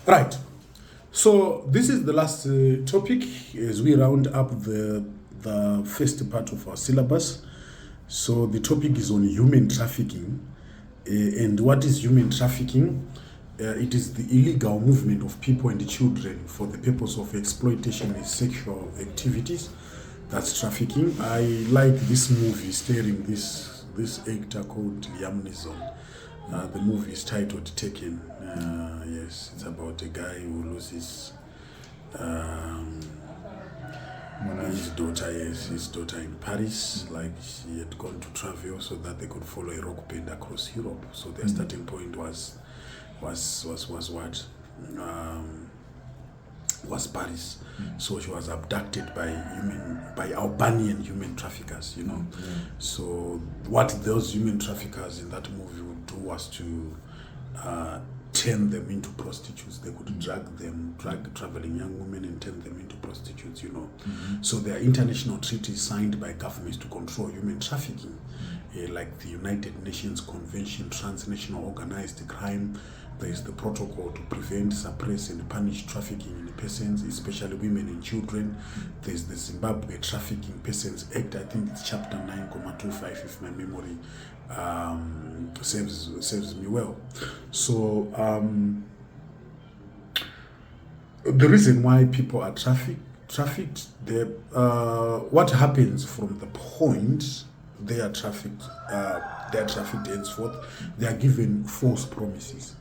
Right. So this is the last topic as we round up the first part of our syllabus. So the topic is on human trafficking. And what is human trafficking? It is the illegal movement of people and children for the purpose of exploitation and sexual activities. That's trafficking. I like this movie starring this actor called Liam Neeson. The movie is titled Taken. Yes, it's about a guy who loses his daughter in Paris. Like, she had gone to travel so that they could follow a rock band across Europe. So their starting point was Paris. So she was abducted by Albanian human traffickers, you know. So what those human traffickers in that movie would do was to turn them into prostitutes. They could drag traveling young women and turn them into prostitutes, you know. So there are international treaties signed by governments to control human trafficking, like the United Nations Convention, Transnational Organized Crime. There is the protocol to prevent, suppress, and punish trafficking in persons, especially women and children. There's the Zimbabwe Trafficking Persons Act. I think it's chapter 9,25, if my memory serves me well. So the reason why people are trafficked, what happens from the point they are trafficked henceforth, they are given false promises.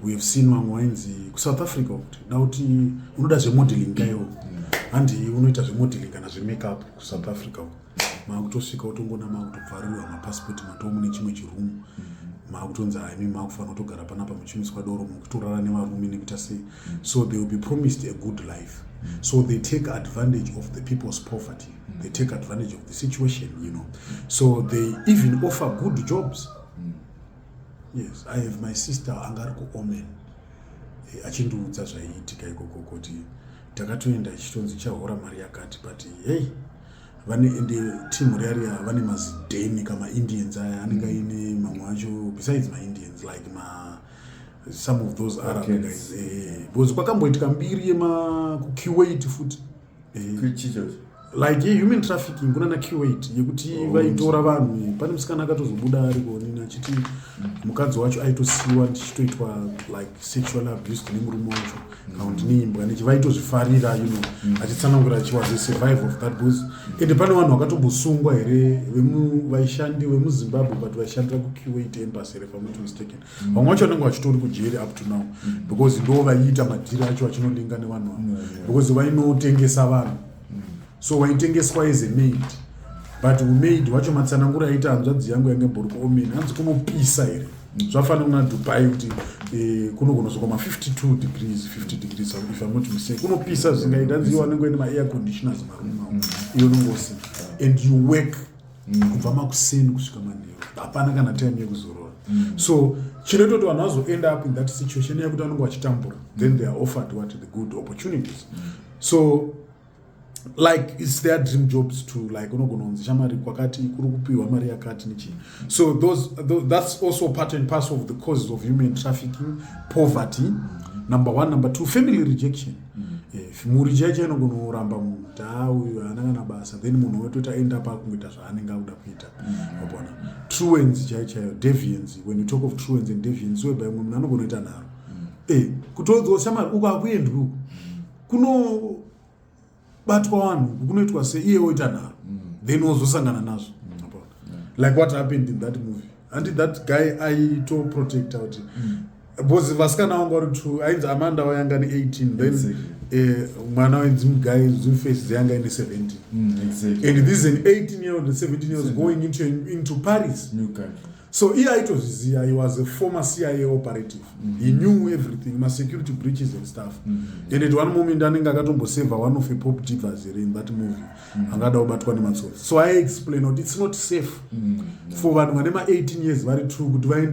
We have seen mamwe South Africa kuti nauti unoda zvemodeling kayo handi unoita zvemodeling kana zvemakeup ku South Africa makutosvika utongona makutobvariwa mapassport matomu nechimwe chirumu makutonzi haimi makufanira kutogara panapa muchimiswa doro mukutorara nevarume nekuita sei. So they will be promised a good life. So they take advantage of the people's poverty. They take advantage of the situation, you know. So they even offer good jobs. Yes, I have my sister angari kuOmen achindiudza zvaiitika ikoko kuti takatoenda chitonzi chahora mari yakati, but hey, ende team rearia vane mazidheni kama Indians aya anenge aine mamwe acho besides my Indians, like some of those Arab guys. Because kwakamboitika mbiri kuKuwait futi like human trafficking kuna na Kuwait yekuti vaitora vanhu. Pane musikana akatozobuda ariko nini achiti mukadzi wacho aitosiwa ndichitoitwa like sexual abuse nemurume wacho kaundi neimbwa nechivaitozvifarira, you know, achitsanangura she was a survivor of that booze. Ende pane vanhu vakatombosungwa here vaishandi vemuZimbabwe but vaishandira kuKuwait embassy if I'm not mistaken. Vamwe vacho vanenge vachitori kujeri up to now because ndo vaiita madhiri acho achinolinga nevanhu because vainotengesa vanhu. So waitengeswa as a maid, but maid wacho matsanangura aita hanzvadzi yangu yange bhori kuOmen hanzi kunopisa here zvafanira kuna Dubai kuti kunogona kusvika 50 degrees if I'm not mistaken. Kunopisa zvingaita nziwa vanenge ine ma-air conditioners marumu iyo nongosi and you work kubva makuseni kusvika manheru, hapana kana time yekuzorora. So chinototi vanhu vazo-end up in that situation yekuti vanenge vachitambura, then they are offered the good opportunities. So like it's their dream jobs to like unogononzi shamari kwakati kuri kupiwa mari yakati nichi. So that's also part and parcel of the causes of human trafficking: poverty, number one. Number two, family rejection. If muri chacho inogonoramba munhu uyu haana kana basa, then munhu wetoita end up akuita zvaanenge auda kuita. Wabona truants chaichayo, deviance. When you talk of truants and deviance, whereby munhu anogonoita nharo kutodzwa shamari uko akuendwi kuno batwa vanhu kunoitwa seiye oita nharo then wozosangana nazvo. Like what happened in that movie, and that guy aito protect out because vasikana vangu vari 2 ainzi Amanda wayanga ni 18 then mwana wenzi muguy ziface yanga ine 17 and this is an 18-year-old and 17-year-old going into Paris, new country. So he was a former CIA operative. He knew everything, my security breaches and stuff. And at one moment, I think I got to save one of the pop divas in that movie. So I explained that it's not safe for one when 18 years, very true, good wind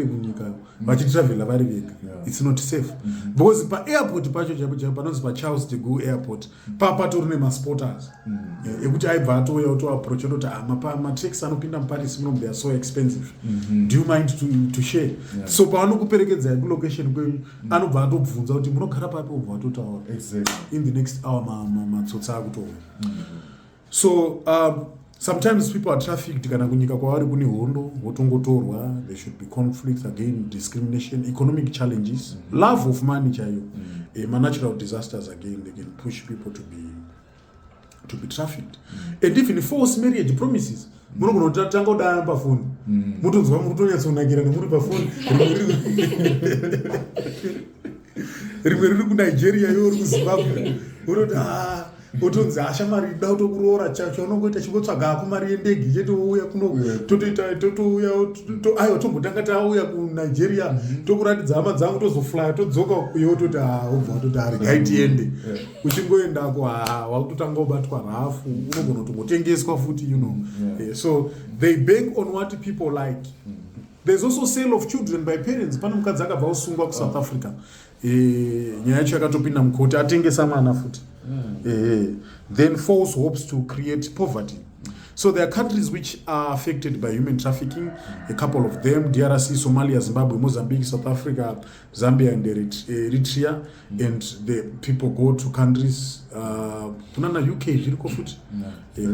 but you travel very big. It's not safe. Because by airport, by Charles de Gaulle Airport, Papa to name spotters. Which I approach my tricks and opinion Paris, they are so expensive. Do you mind to share? So paanokuperekedza kulocation kwenyu anobva atobvunza kuti munogara papi obva atotaura in the next hour matsotsa akutouya. So sometimes people are trafficked kana kunyika kwavari kune hondo votongotorwa. There should be conflicts again, discrimination, economic challenges, love of money chaiyo, natural disasters again, they can push people to be trafficked. And even false marriage promises. Munogonotanga kudana pafoni mutonzwa mutonyatsonakirana muri pafoni rimwe riri kuNigeria yo riri kuZimbabwe unoti utonzi ashamari da kutokuroora chacho unongoita chingotsvaga hako mari yendege chetouya kuno totoita totouya aiwa tombotanga tauya kuNigeria tokuratidza hama dzangu tozoflya todzoka iwe toti obva toti regai tiende uchingoendako wakutotanga ubatwa rafu unogona kutongotengeswa futi so they bank on what people like. There's also sale of children by parents. Pane mukadzi akabva usungwa kuSouth Africa nyaya yacho yakatopinda mukoti atengesa mwana futi. Then false hopes to create poverty. So there are countries which are affected by human trafficking. A couple of them: DRC, Somalia, Zimbabwe, Mozambique, South Africa, Zambia, and Eritrea. And the people go to countries. Kunana UK,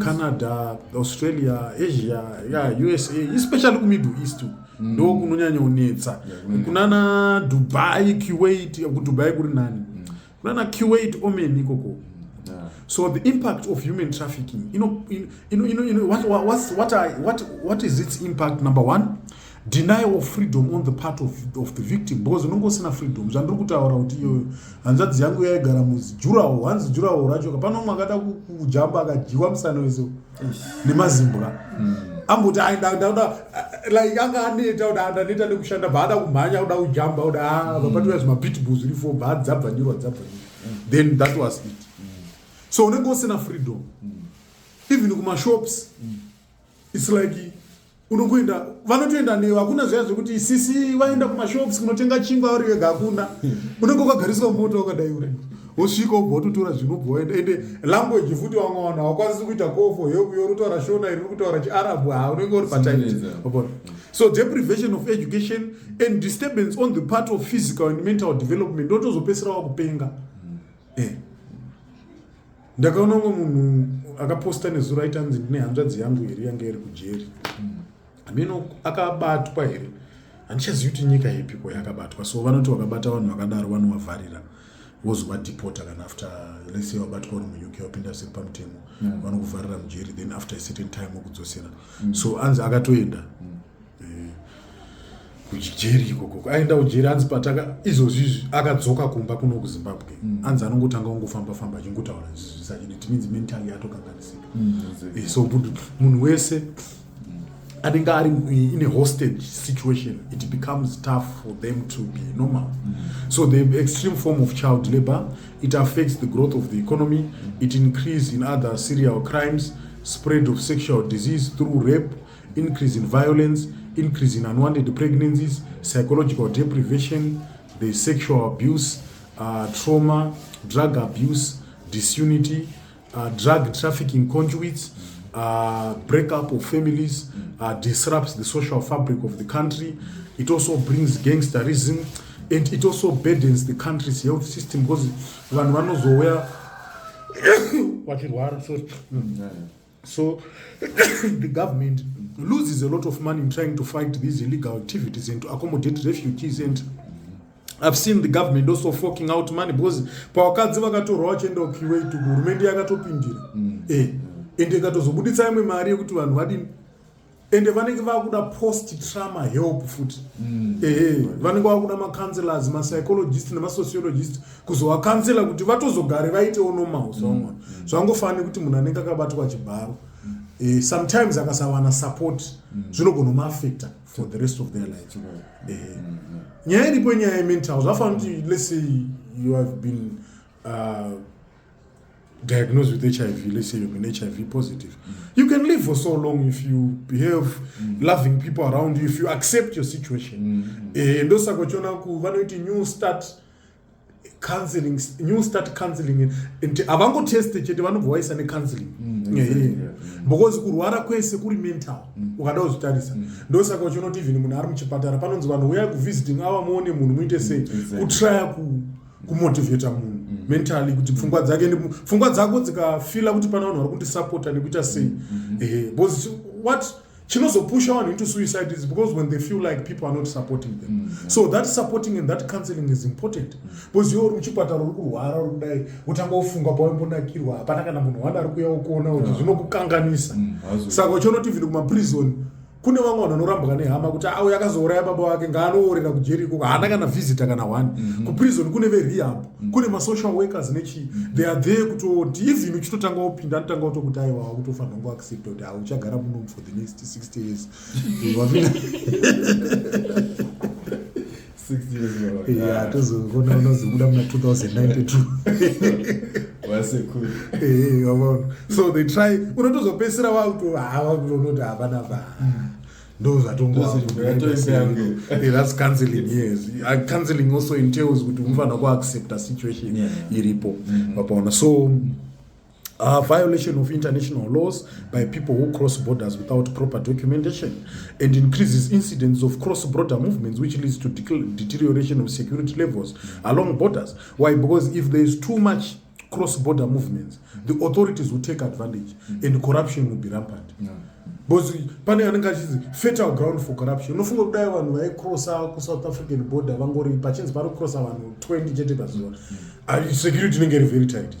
Canada, Australia, Asia, USA, especially Middle East too. No kunonyanya unetsa. Kunana Dubai, Kuwait, Dubai kuri nani. Kunana Kuwait omen ikoko. So the impact of human trafficking, what is its impact? Number one, denial of freedom on the part of the victim, because unongosina freedom. Zvandiri kutaura kuti iyo hanzvadzi yangu yaigara mujurawo, hanzi jurawo racho pano mwakada kujamba akajiwa musana wese nemazimbwa. Ambuti aida like anga aneta udaneta nekushanda baada kumhanya uda kujamba uda vapatiwa zvimapitbulls rifo badzabva nyirwa dzabva. Then that was it. So unongosina freedom. Even kumashops, it's like unokuenda vanotoenda newe hakuna zviya zvekuti sisi vaenda kumashops kunotenga chingwa uri wega hakuna. Unenge wakagariswa mumoto wakadai uri wosvika ubva watotora zvinobva waenda. Ende language futi wamwana wakwanisi kuita kofo yorutaura shona iri kutaura chiarabu unenge uri patime. So deprivation of education and disturbance on the part of physical and mental development ndotozopesera wakupenga. Ndakaona munhu akaposta nezuro aitanzi ndine hanzvadzi yangu here yanga iri kujeri. Ameno akabatwa here. Handichazivi kuti nyika ipiko yakabatwa. So vanoti vakabata vanhu vakadaro vanovavharira vozovadepota kana after let's say wabatwa uri muUK wapinda seri pamutemo vanokuvharira mujeri, then after a certain time wokudzosera. So anzi akatoenda kujeri ikoko aenda kujeri anzi pataka izvozvizvi akadzoka kumba kuno kuZimbabwe. Anzi anongotanga ungofamba achingotaura zvisachidi. It means mentally atokanganisika. So munhu wese anenge ari in a hostage situation, it becomes tough for them to be normal. So the extreme form of child labor, it affects the growth of the economy, it increases in other serial crimes, spread of sexual disease through rape, increase in violence, increase in unwanted pregnancies, psychological deprivation, the sexual abuse, trauma, drug abuse, disunity, drug trafficking conduits, breakup of families, disrupts the social fabric of the country. It also brings gangsterism, and it also burdens the country's health system, because one knows where so the government loses a lot of money in trying to fight these illegal activities and to accommodate refugees. And I've seen the government also forking out money, because pawakadzi vakatorwa vachienda kuKuwait hurumende yakatopindira ende ikatozobuditsa imwe mari yekuti vanhu vadini ende vanenge vakuda post trauma help futi. Vanenge vakuda macounselors, mapsychologists nemasociologists kuzovakansela kuti vatozogare vaitewo normal zvamwana. Zvangofani kuti munhu anenge akabatwa chibharo sometimes akasawana support zvinogona kumaafecta for the rest of their life. Nyaya iripo nyaya yemental, zvafana kuti let's say you have been diagnosed with HIV, let's say you've been HIV positive. You can live for so long if you behave loving people around you, if you accept your situation. Ndosakochona ku vanoiti new start counseling, new start counseling and avango test chete vanobvaisa necounseling because kurwara kwese kuri mental ukada kuzvitarisa ndosaka uchinoti even munhu ari muchipatara panonzi vanhu uya kuvisiting ava muone munhu muite sei kutraya kumotivata munhu mentally kuti pfungwa dzako dzikafila kuti pana vanhu vari kundisapota nekuita sei because what chinozopusha vanhu into suicide is because when they feel like people are not supporting them so that supporting and that counseling is important because iwe uri muchipatara uri kurwara uri kudai utanga ufunga pawaimbonakirwa hapana kana munhu wada ari kuuya ukuona kuti zvinokukanganisa saka uchinoti vhino kumaprison kune vamwe vanhu vanorambwa nehama kuti auya akazouraya baba wake ngaanoorera kujeri ikoko haana kana visita kana one kuprison kune verehab kune masocial workers nechi they are there kutoti even uchitotanga upinda anotanga utokuti aiwa kutofanira kungoaccepta kuti uchagara muno for the next 60 years 60 years yeah tozokona unozobuda muna 2092 so they try unotozopesera wauto hawakutonoti hapana ndo zvatongoa that's counseling yes counseling also entails kuti unofanira kuaccepta situation iripo vapaona so violation of international laws by people who cross borders without proper documentation and increases incidents of cross-border movements which leads to deterioration of security levels along borders. Why? Because if there is too much cross-border movements, the authorities will take advantage and corruption will be rampant. Because pane anenge achizi fertile ground for corruption. Unofunga kudai vanhu vaikrossa kuSouth African border vangori pachinzi vari kucrossa vanhu 20 chete pazuva. Security inenge iri very tight.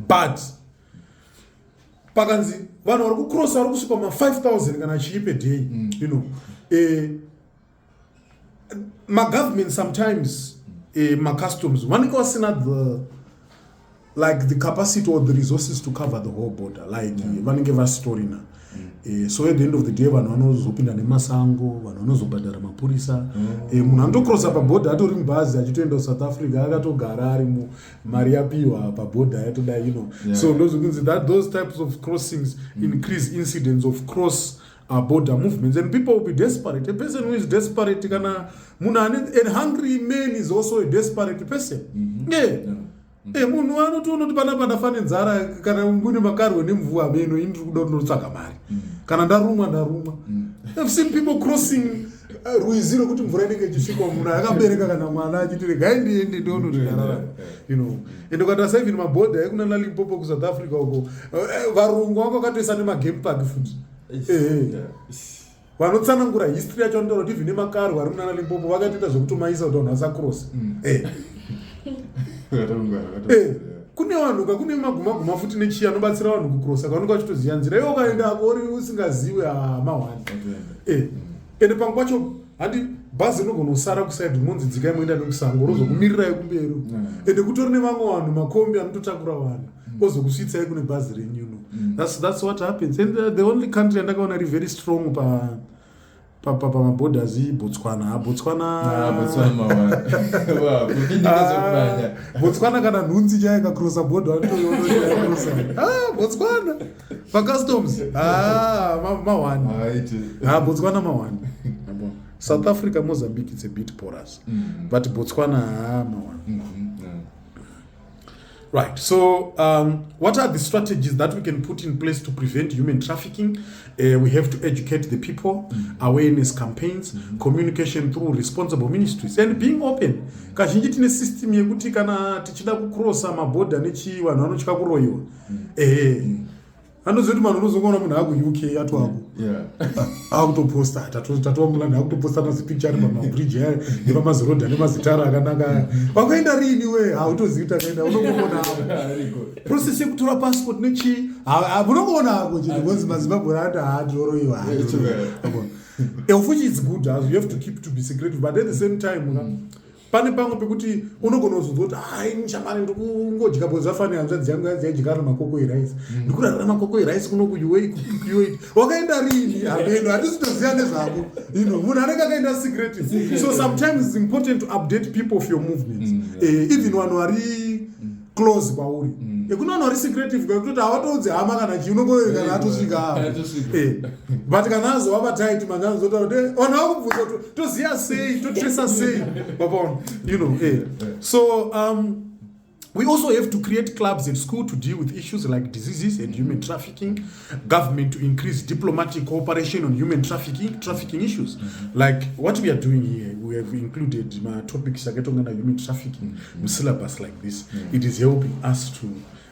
But pakanzi vanhu vari kucrossa vari kusvika ma-5,000 kana chii per day you know ma-government sometimes ma-customs vanenge vasina the capacity or the resources to cover the whole border like vanenge vastorina so at the end of the day vanhu vanozopinda nemasango vanhu vanozobhadhara mapurisa munhu anotokrossa pabhodha atori mubhazi achitoenda kuSouth Africa akatogara ari mari yapiwa pabhodha yatodai you know so ndozokunzi that those types of crossings increase incidents of cross border movements and people will be desperate. A person who is desperate kana munhu a hungry man is also a desperate person munhu anotoona kuti panapa ndafane nzara kana mune makarwe nemvua beno ini ndiri kuda kunotsvaga mari kana ndarumwa I've seen people crossing ruiziro kuti mvura inenge ichisvika munhu akabereka kana mwana achiti regai ndiende ndonozvigarara you know ende ukatasa even mabhodha ekunana Limpopo kuSouth Africa uko varungu vako vakatoisa nemagame park futi vanotsanangura history yacho anotaura kuti even nemakarwe ari munana Limpopo vakatoita zvekutomaisa kuti vanhu vasacross kune vanhu kune maguma futi nechiya anobatsira vanhu kucrossa kaunenge vachitoziva nzira iwo ukaenda ako uri usingaziwe mahwani ende pamwe pacho handi bhazi rinogona kusara kusaidi rinonzi dzikai moenda nemusango rozokumirirai kumberi ende kutori nevamwe vanhu makombi anototakura vanhu ozokusvitsai kune bhazi renyu that's what happens and the only country andakaona iri very strong pamaborders Botswana kana nhunzi chaya ikacrossa border Botswana pacustoms mawani Botswana mawani South Africa, Mozambique, it's a bit porous but Botswana mawani. Right, so what are the strategies that we can put in place to prevent human trafficking? We have to educate the people, awareness campaigns, communication through responsible ministries, and being open. Kazhinji tine system yekuti kana tichida kucrossa mabhodha nechi vanhu vanotya kuroyiwa. Anozoti manhu unozongona munhu aku UK atwako. Akutoposta tatova mulanda akutoposta mazipicture ari pamabridge nepamazirodha nemazitara akanaka. Wakaenda rini we autoziita kaenda unongona process yekutora passport nechi unongona hapo chete because maZimbabwe anda haatoroyiwa. Which is good as you have to keep to be secretive but at the same time pane pamwe pekuti unogona kuzoti nichamani ndikungodya bhozi afanira hanzvadzi yangu yaidya makoko erice ndikurarira makoko erice kuno kuUAE wakaenda rini hameno hatisitoziva nezvako munhu anenge akaenda secretive so sometimes it's important to update people of your movements even vanhu vari close kwauri kuna vanhu vari secretive kakutoti havatoudzi hama kana chii unongoeri kana atosvika apo but kana azova tight manganzotaura kuti vanhu vakubvunza toziva sei totresa sei papaona So we also have to create clubs at school to deal with issues like diseases and human trafficking. Government to increase diplomatic cooperation on human trafficking issues. Like what we are doing here, we have included topics like human trafficking syllabus like this. It is helping us to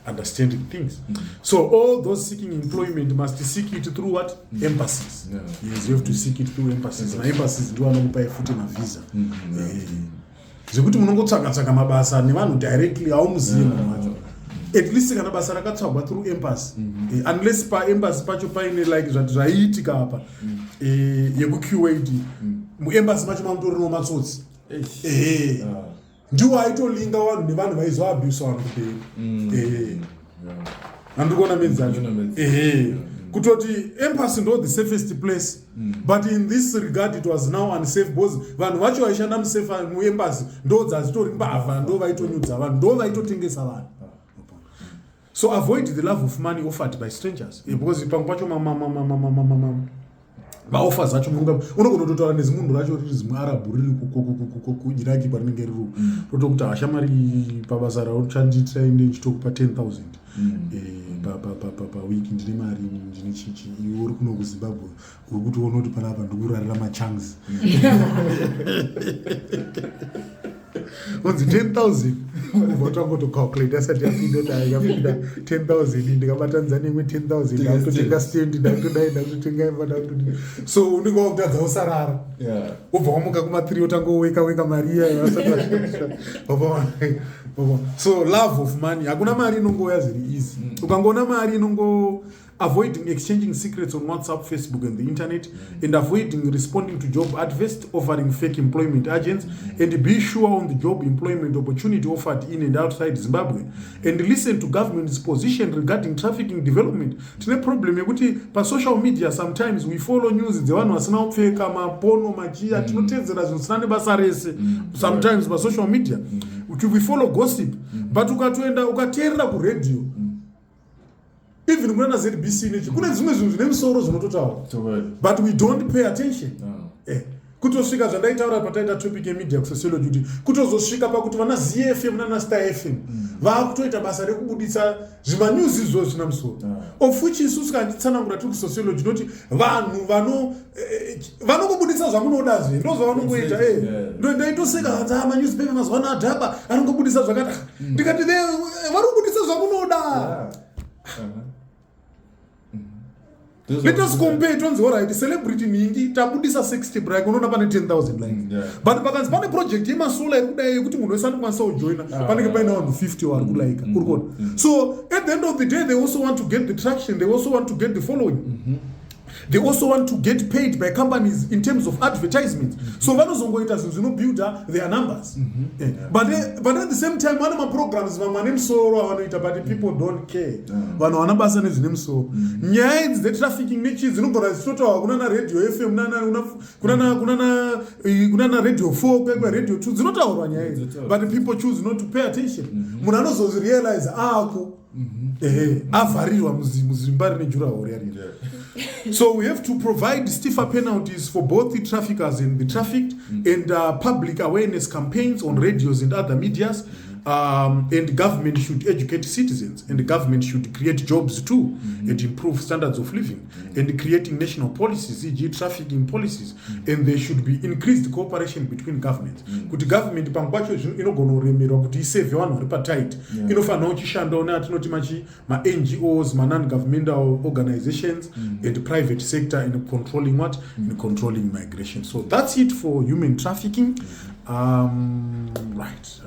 understanding things. So all those seeking employment must seek it through what? Embassies. Yes, you have to seek it through embassies. Na embassies do anokupa futhi na visa. Zvekuti munongotsvaka mabasa nevanhu directly aumuzivi macho. At least kana basa rakatsvagwa through embassy. Unless pa embassy pacho paine like zvaiitika apa yekuQAD. Muembassy macho mamutori nomatsotsi. Ndiwo aitolinga vanhu nevanhu vaizoabuse vanhu kuperi. Andikuona menzi acho. Kutoti embassy ndo the safest place, but in this regard it was now unsafe because vanhu vacho vaishanda muembassy ndo dzazitori mbavha, ndo vaitonyudza vanhu, ndo vaitotengesa vanhu. So avoid the love of money offered by strangers, because pamwe pacho maoffers acho unogona kutotaura nezimunhu racho riri zimuarabu riri kuiraki kwarinenge riri rotokuti hashamari pabasa rauchanditira inde ndichitokupa 10,000 pawiki ndine mari ndine chichi, iwe uri kuno kuzimbabwe uri kutoona kuti panapa ndikurarira machangs unzi 10,000 vatangotocalculate asati yapinda 10,000 ndikabatanzania imwe 10,000 ndakutotenga stand ndakutodai ndakutotenga imba ndakutodii. So unenge wakutadza usarara ubva wamuka kuma3 utangoweka mari iya asati so love of money, hakuna mari inongouya zviri easy. Ukangoona mari inongo avoiding exchanging secrets on WhatsApp, Facebook and the internet, and avoiding responding to job adverts offering fake employment agents, and be sure on the job employment opportunity offered in and outside Zimbabwe, and listen to government's position regarding trafficking development. Tine problem yekuti pa social media sometimes we follow news dzevanhu vasina kupfeka mapono machia tinotedzera zvisina nebasa rese sometimes pa social media we follow gossip, but ukatoenda ukateerera ku radio even kuna ZBC nechi kuna zvimwe zvinhu zvine misoro zvinototaura but we don't pay attention. Kutosvika zvandaitaura pataita topic yemedia sociology kuti kutozosvika pakuti vana ZFM nana Star FM vakutoita basa rekubuditsa zvimanews izvo zvina musoro of which isusu kanditsanangura tiri sociology noti vanhu vanongobuditsa zvamunoda zve ndo zvavanongoita ndo ndaitoseka hanza manewspaper mazwana adhaba anongobuditsa zvakati ndikati vari kubuditsa zvamunoda. Let us compare it. All right, celebrity ningi tabudisa 60 break unoona pane 10,000 likes. But pakanzi pane project yemasula yekudai yekuti munhu wese anokwanisa kujoina panenge paina vanhu 50 vari kulike uri kuona. So at the end of the day they also want to get the traction, they also want to get the following. They also want to get paid by companies in terms of advertisements. So vanozongoita zvinhu zvinobuilda their numbers. But at the same time vane maprograms vamane musoro avanoita but people don't care. Vanhu vana basa nezvine musoro. Nyaya idzi dzetrafficking nechi dzinogona dzichitotaura kuna na radio FM kuna na radio 4 kwekwe radio 2 dzinotaurwa nyaya idzi but people choose not to pay attention. Munhu anozozvirealize ako avharirwa muzimba rine jurahoro yariri. So we have to provide stiffer penalties for both the traffickers and the trafficked, and public awareness campaigns on radios and other medias. And government should educate citizens, and the government should create jobs too, and improve standards of living, and creating national policies, e.g. trafficking policies, and there should be increased cooperation between governments. Kuti government pangwacho inogona kuremerwa kuti isave vanhu vari patight, inofanira uchishanda natinoti ma NGOs, ma non-governmental organizations, and private sector in controlling what? In controlling migration. So that's it for human trafficking. Right.